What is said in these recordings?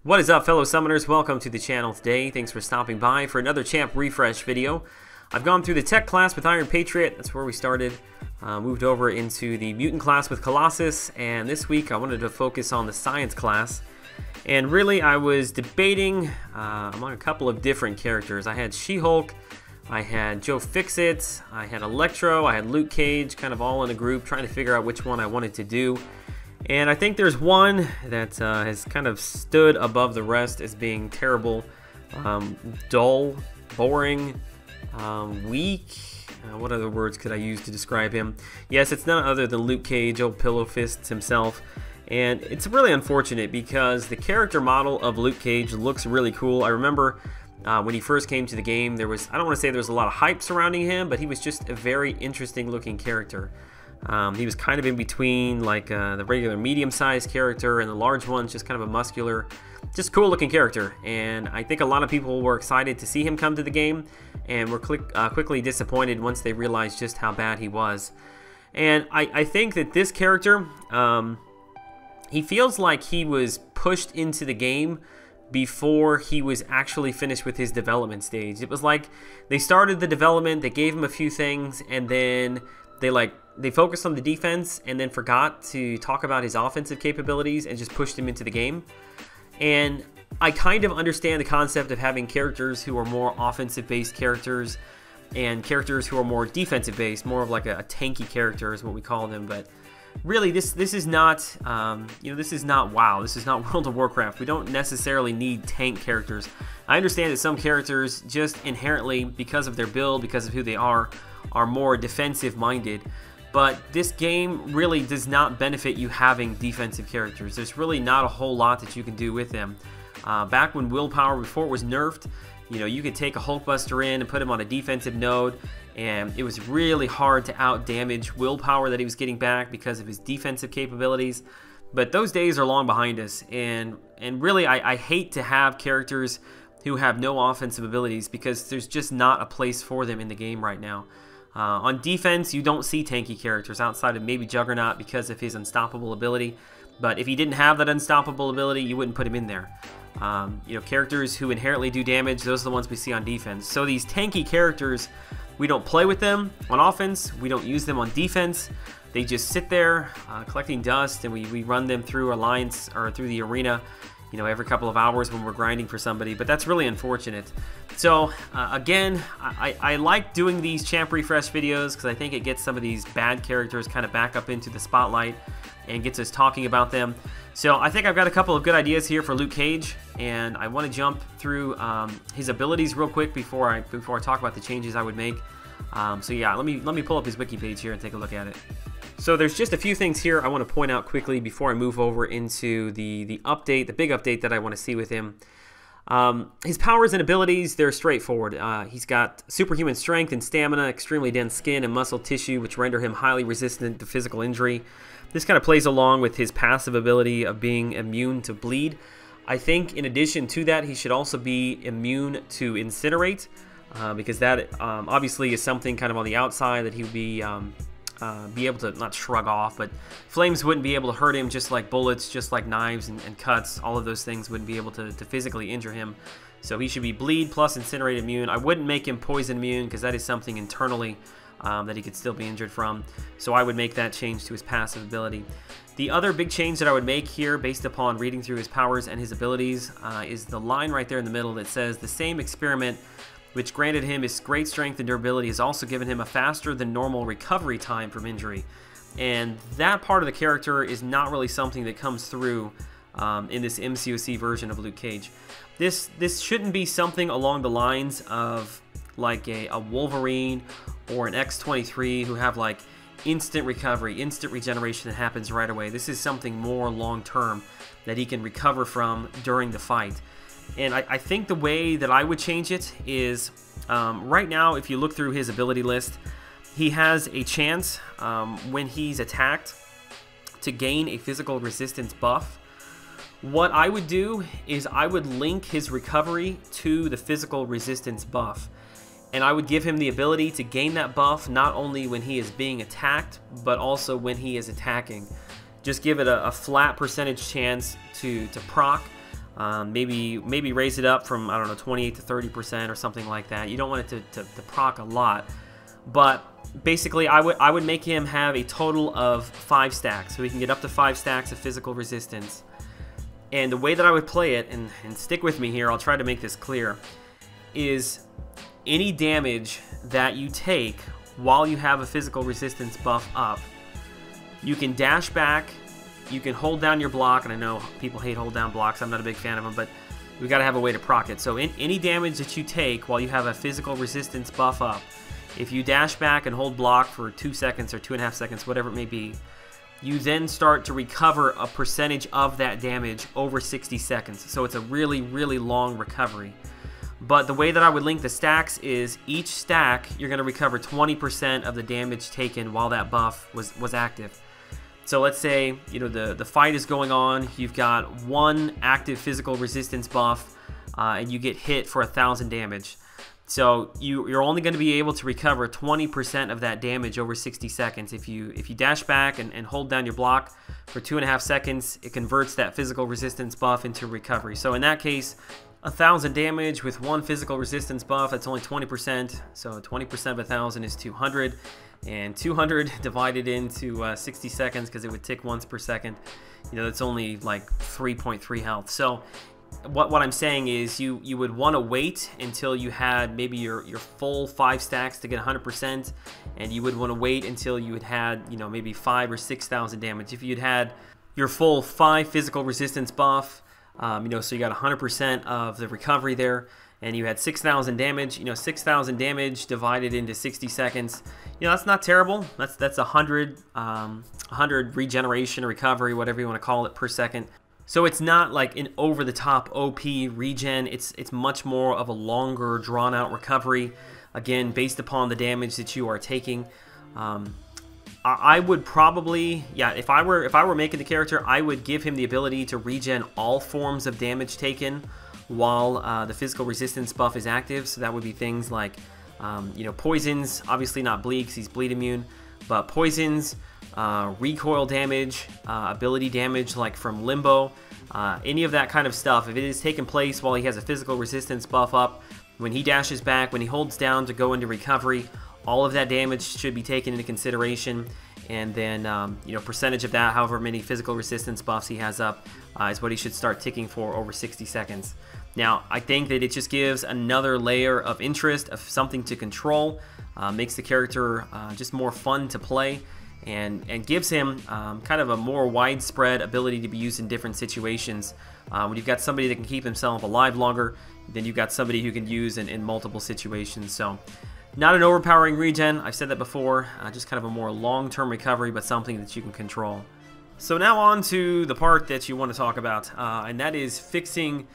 What is up, fellow summoners? Welcome to the channel today. Thanks for stopping by for another champ refresh video. I've gone through the tech class with Iron Patriot. That's where we started. Moved over into the mutant class with Colossus, and this week I wanted to focus on the science class. And really, I was debating among a couple of different characters. I had She-Hulk, I had Joe Fixit, I had Electro, I had Luke Cage, kind of all in a group, trying to figure out which one I wanted to do. And I think there's one that has kind of stood above the rest as being terrible, dull, boring, weak. What other words could I use to describe him? Yes, it's none other than Luke Cage, old Pillow Fists himself. And it's really unfortunate because the character model of Luke Cage looks really cool. I remember when he first came to the game, I don't want to say there was a lot of hype surrounding him, but he was just a very interesting looking character. He was kind of in between like the regular medium-sized character and the large ones, just kind of a muscular, just cool looking character. And I think a lot of people were excited to see him come to the game and were quickly disappointed once they realized just how bad he was. And I think that this character, he feels like he was pushed into the game before he was actually finished with his development stage. It was like they started the development, they gave him a few things, and then they focused on the defense and then forgot to talk about his offensive capabilities and just pushed him into the game. And I kind of understand the concept of having characters who are more offensive-based characters and characters who are more defensive-based, more of like a tanky character is what we call them. But really, this is not, this is not WoW. This is not World of Warcraft. We don't necessarily need tank characters. I understand that some characters just inherently, because of their build, because of who they are more defensive-minded. But this game really does not benefit you having defensive characters. There's really not a whole lot that you can do with them. Back when willpower, before it was nerfed, you could take a Hulkbuster in and put him on a defensive node, and it was really hard to out-damage willpower that he was getting back because of his defensive capabilities. But those days are long behind us, and really I hate to have characters who have no offensive abilities because there's just not a place for them in the game right now. On defense, you don't see tanky characters outside of maybe Juggernaut because of his unstoppable ability. But if he didn't have that unstoppable ability, you wouldn't put him in there. Characters who inherently do damage, those are the ones we see on defense. So these tanky characters, we don't play with them on offense. We don't use them on defense. They just sit there collecting dust, and we run them through Alliance or through the arena, every couple of hours when we're grinding for somebody. But that's really unfortunate. So again, I like doing these champ refresh videos because I think it gets some of these bad characters kind of back up into the spotlight and gets us talking about them. So I think I've got a couple of good ideas here for Luke Cage, and I want to jump through his abilities real quick before I talk about the changes I would make. So yeah, let me pull up his wiki page here and take a look at it. So there's just a few things here I want to point out quickly before I move over into the update, the big update that I want to see with him. His powers and abilities, they're straightforward. He's got superhuman strength and stamina, extremely dense skin and muscle tissue, which render him highly resistant to physical injury. This kind of plays along with his passive ability of being immune to bleed. I think in addition to that, he should also be immune to incinerate, because that obviously is something kind of on the outside that he would be able to not shrug off, but flames wouldn't be able to hurt him, just like bullets, just like knives and cuts. All of those things wouldn't be able to physically injure him. So he should be bleed plus incinerate immune. I wouldn't make him poison immune because that is something internally that he could still be injured from. So I would make that change to his passive ability. The other big change that I would make here, based upon reading through his powers and his abilities, is the line right there in the middle that says the same experiment which granted him his great strength and durability has also given him a faster than normal recovery time from injury. And that part of the character is not really something that comes through in this MCOC version of Luke Cage. This shouldn't be something along the lines of like a Wolverine or an X-23 who have like instant recovery, instant regeneration that happens right away. This is something more long-term that he can recover from during the fight. And I think the way that I would change it is, right now, if you look through his ability list, he has a chance when he's attacked to gain a physical resistance buff. What I would do is I would link his recovery to the physical resistance buff. And I would give him the ability to gain that buff not only when he is being attacked, but also when he is attacking. Just give it a flat percentage chance to proc Maybe raise it up from, I don't know, 28 to 30% or something like that. You don't want it to proc a lot. But basically, I would make him have a total of 5 stacks, so he can get up to 5 stacks of physical resistance. And the way that I would play it, and stick with me here, I'll try to make this clear, is any damage that you take while you have a physical resistance buff up, you can dash back, you can hold down your block, and I know people hate hold down blocks, I'm not a big fan of them, but we got to have a way to proc it. So any damage that you take while you have a physical resistance buff up, if you dash back and hold block for 2 seconds or 2.5 seconds, whatever it may be, you then start to recover a percentage of that damage over 60 seconds. So it's a really, really long recovery. But the way that I would link the stacks is each stack, you're going to recover 20% of the damage taken while that buff was active. So let's say, you know, the fight is going on, you've got 1 active physical resistance buff, and you get hit for 1,000 damage. So you're only going to be able to recover 20% of that damage over 60 seconds. If you dash back and hold down your block for 2.5 seconds, it converts that physical resistance buff into recovery. So in that case, 1,000 damage with 1 physical resistance buff, that's only 20%. So 20% of 1,000 is 200. And 200 divided into 60 seconds, because it would tick once per second, you know, that's only like 3.3 health. So what I'm saying is you would want to wait until you had maybe your full 5 stacks to get 100%, and you would want to wait until you had, you know, maybe 5,000 or 6,000 damage. If you'd had your full 5 physical resistance buff, you know, so you got 100% of the recovery there, and you had 6,000 damage, you know, 6,000 damage divided into 60 seconds, you know, that's not terrible. That's 100 regeneration or recovery, whatever you want to call it, per second. So it's not like an over-the-top OP regen. It's much more of a longer, drawn-out recovery, again, based upon the damage that you are taking. I would probably, yeah, if I were making the character, I would give him the ability to regen all forms of damage taken while the physical resistance buff is active. So that would be things like, you know, poisons, obviously not bleed because he's bleed immune, but poisons, recoil damage, ability damage like from Limbo, any of that kind of stuff. If it is taking place while he has a physical resistance buff up, when he dashes back, when he holds down to go into recovery, all of that damage should be taken into consideration. And then, you know, percentage of that, however many physical resistance buffs he has up, is what he should start ticking for over 60 seconds. Now, I think that it just gives another layer of interest, of something to control, makes the character just more fun to play, and gives him kind of a more widespread ability to be used in different situations. When you've got somebody that can keep himself alive longer, then you've got somebody who can use in multiple situations. So, not an overpowering regen, I've said that before, just kind of a more long-term recovery, but something that you can control. So now on to the part that you want to talk about, and that is fixing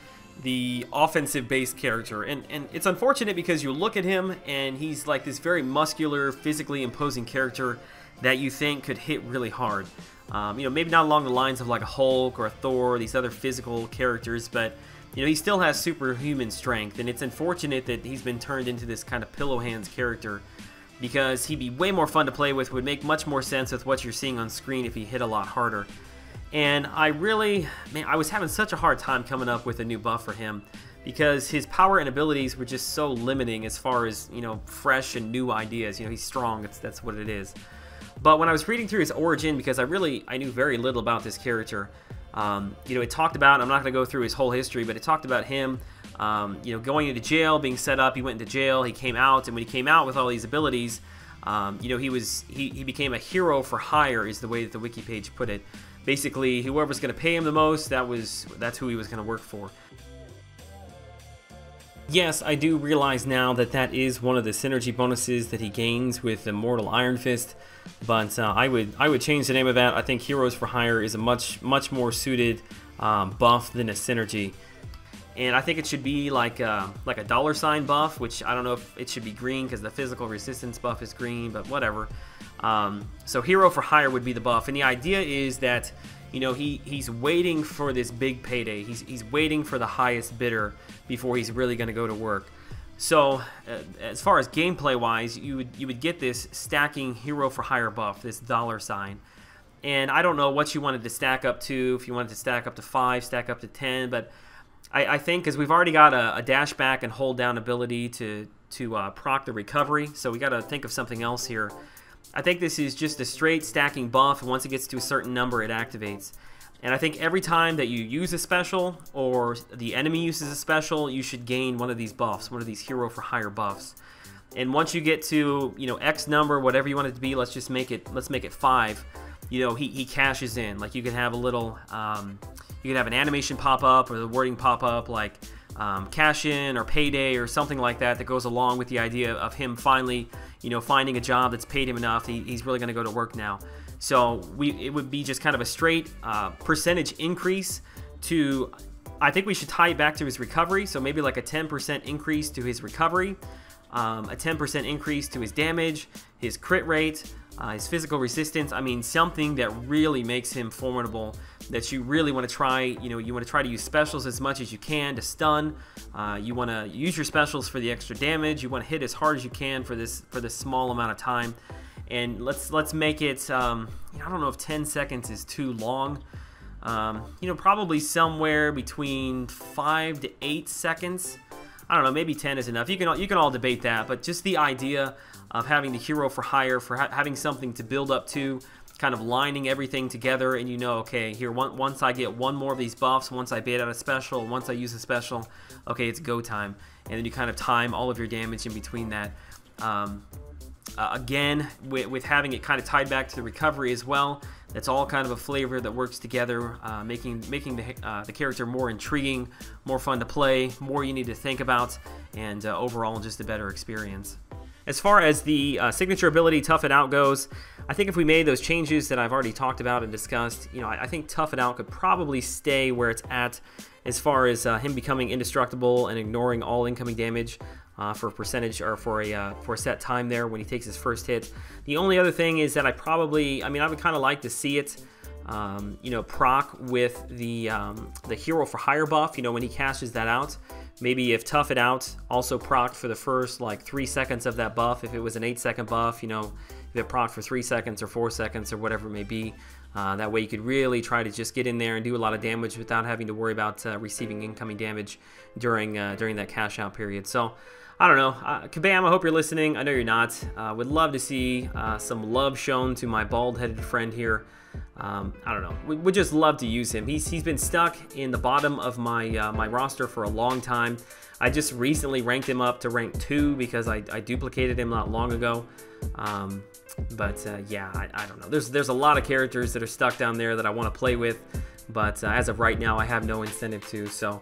the offensive-based character. And it's unfortunate because you look at him and he's like this very muscular, physically imposing character that you think could hit really hard. You know, maybe not along the lines of like a Hulk or a Thor, these other physical characters, but you know, he still has superhuman strength, and it's unfortunate that he's been turned into this kind of pillow hands character, because he'd be way more fun to play with, would make much more sense with what you're seeing on screen if he hit a lot harder. And I really, man, I was having such a hard time coming up with a new buff for him, because his power and abilities were just so limiting as far as, you know, fresh and new ideas. You know, he's strong, that's what it is. But when I was reading through his origin, because I knew very little about this character, you know, it talked about, I'm not going to go through his whole history, but it talked about him, you know, going into jail, being set up. He went into jail, he came out, and when he came out with all these abilities, you know, he became a hero for hire, is the way that the wiki page put it. Basically, whoever's going to pay him the most, that's who he was going to work for. Yes, I do realize now that that is one of the synergy bonuses that he gains with Immortal Iron Fist, but I would change the name of that. I think Heroes for Hire is a much more suited buff than a synergy, and I think it should be like a $ buff, which I don't know if it should be green because the physical resistance buff is green, but whatever. So Hero for Hire would be the buff, and the idea is that, you know, he's waiting for this big payday. He's waiting for the highest bidder before he's really going to go to work. So as far as gameplay wise, you would get this stacking Hero for Hire buff, this $, and I don't know what you wanted to stack up to. If you wanted to stack up to 5, stack up to 10, but I think because we've already got a dash back and hold down ability to proc the recovery, so we got to think of something else here. I think this is just a straight stacking buff, and once it gets to a certain number, it activates. And I think every time that you use a special or the enemy uses a special, you should gain one of these buffs, one of these hero for hire buffs. And once you get to, you know, X number, whatever you want it to be, let's make it 5. You know, he cashes in. Like you can have a little, you can have an animation pop up or the wording pop up like cash in or payday or something like that that goes along with the idea of him finally, you know, finding a job that's paid him enough. He's really going to go to work now. So it would be just kind of a straight percentage increase to, I think we should tie it back to his recovery. So maybe like a 10% increase to his recovery, a 10% increase to his damage, his crit rate, his physical resistance. I mean, something that really makes him formidable, that you really want to try. You know, you want to try to use specials as much as you can to stun. You want to use your specials for the extra damage. You want to hit as hard as you can for this small amount of time. And let's make it, I don't know if 10 seconds is too long. You know, probably somewhere between 5 to 8 seconds. I don't know, maybe 10 is enough. You can all debate that, but just the idea of having the hero for hire, for having something to build up to, kind of lining everything together, and you know, okay, here once I get one more of these buffs, once I bait out a special, once I use a special, okay, it's go time, and then you kind of time all of your damage in between that. Again, with having it kind of tied back to the recovery as well, that's all kind of a flavor that works together, making the character more intriguing, more fun to play, more you need to think about, and overall just a better experience. As far as the signature ability Tough It Out goes, I think if we made those changes that I've already talked about and discussed, you know, I think Tough It Out could probably stay where it's at as far as him becoming indestructible and ignoring all incoming damage for a percentage or for a set time there when he takes his first hit. The only other thing is that I would kind of like to see it, you know, proc with the hero for hire buff. You know, when he cashes that out. Maybe if Tough It Out also procced for the first like 3 seconds of that buff, if it was an 8-second buff, you know, if it procced for 3 seconds or 4 seconds or whatever it may be, that way you could really try to just get in there and do a lot of damage without having to worry about receiving incoming damage during that cash out period. So I don't know, Kabam, I hope you're listening. I know you're not. Would love to see some love shown to my bald-headed friend here. I don't know. Would just love to use him. He's been stuck in the bottom of my my roster for a long time. I just recently ranked him up to rank 2 because I duplicated him not long ago. Yeah, I don't know. There's a lot of characters that are stuck down there that I want to play with, but as of right now, I have no incentive to. So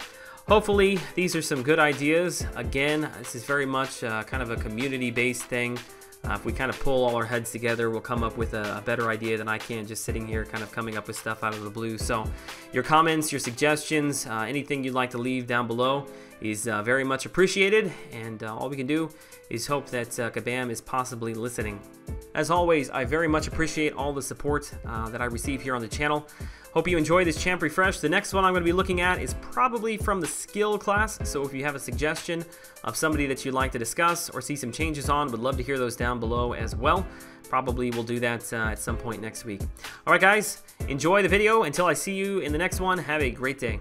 hopefully these are some good ideas. Again, this is very much kind of a community-based thing. If we kind of pull all our heads together, we'll come up with a better idea than I can just sitting here kind of coming up with stuff out of the blue. So your comments, your suggestions, anything you'd like to leave down below is very much appreciated. And all we can do is hope that Kabam is possibly listening. As always, I very much appreciate all the support that I receive here on the channel. Hope you enjoy this champ refresh. The next one I'm going to be looking at is probably from the skill class, so if you have a suggestion of somebody that you'd like to discuss or see some changes on, would love to hear those down below as well. Probably we'll do that at some point next week. Alright guys, enjoy the video. Until I see you in the next one, have a great day.